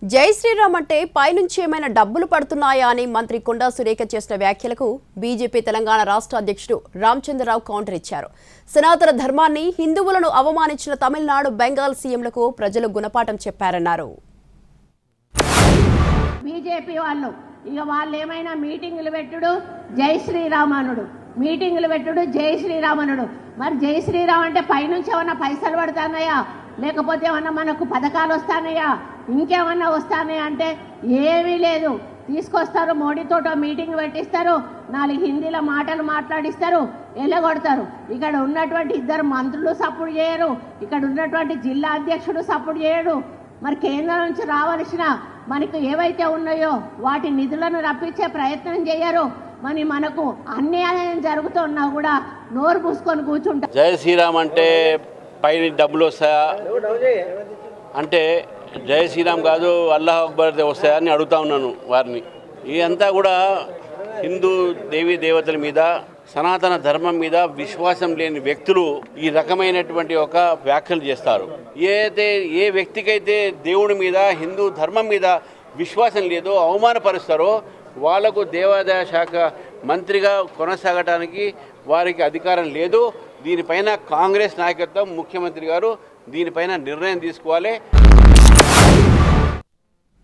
జై శ్రీరామ్ అంటే పైనుంచి ఏమైనా డబ్బులు పడుతున్నాయా అని మంత్రి కొండా సురేఖ చేసిన వ్యాఖ్యలకు బీజేపీ తెలంగాణ రాష్ట్ర అధ్యక్షుడు రామచంద్రరావు కౌంటర్ ఇచ్చారు. సనాతన ధర్మాన్ని, హిందువులను అవమానించిన తమిళనాడు, బెంగాల్ సీఎంలకు ప్రజలు గుణపాఠం చెప్పారన్నారు. బీజేపీ వాళ్ళు ఏమైనా మీటింగులు పెట్టుడు జై శ్రీరామ్ అనుడు, మీటింగులు పెట్టుడు జై శ్రీరామ్ అనుడు. మరి జై శ్రీరామ్ అంటే పైనుంచి ఏమన్నా పైసలు పడుతున్నాయా, లేకపోతే ఏమన్నా మనకు పథకాలు వస్తానయా, ఇంకేమన్నా వస్తానయా అంటే ఏమీ లేదు. తీసుకొస్తారు, మోడీతోటో మీటింగ్ పెట్టిస్తారు, 4 హిందీలో మాటలు మాట్లాడిస్తారు, ఎల్లగొడతారు. ఇక్కడ ఉన్నటువంటి 2 మంత్రులు సపోర్ట్ చేయరు, ఇక్కడ ఉన్నటువంటి జిల్లా అధ్యక్షుడు సపోర్ట్ చేయడు. మరి కేంద్రం నుంచి రావాల్సిన మనకు ఏవైతే ఉన్నాయో వాటి నిధులను రప్పించే ప్రయత్నం చేయరు. మరి మనకు అన్యాయం జరుగుతున్నా కూడా నోరు పూసుకొని కూర్చుంటారు. జై శ్రీరామ్ అంటే పైన డబ్బులు వస్తాయా అంటే జై శ్రీరామ్ కాదు అల్లాహ్ అక్బర్ వస్తాయని అడుగుతా ఉన్నాను వారిని. ఇదంతా కూడా హిందూ దేవీ దేవతల మీద, సనాతన ధర్మం మీద విశ్వాసం లేని వ్యక్తులు ఈ రకమైనటువంటి ఒక వ్యాఖ్యలు చేస్తారు. ఏ వ్యక్తికైతే దేవుడి మీద, హిందూ ధర్మం మీద విశ్వాసం లేదో, అవమానపరుస్తారో వాళ్లకు దేవాదాయ శాఖ మంత్రిగా కొనసాగటానికి వారికి అధికారం లేదు. దీనిపైన కాంగ్రెస్ నాయకత్వం, ముఖ్యమంత్రి గారు దీనిపైన నిర్ణయం తీసుకోవాలి.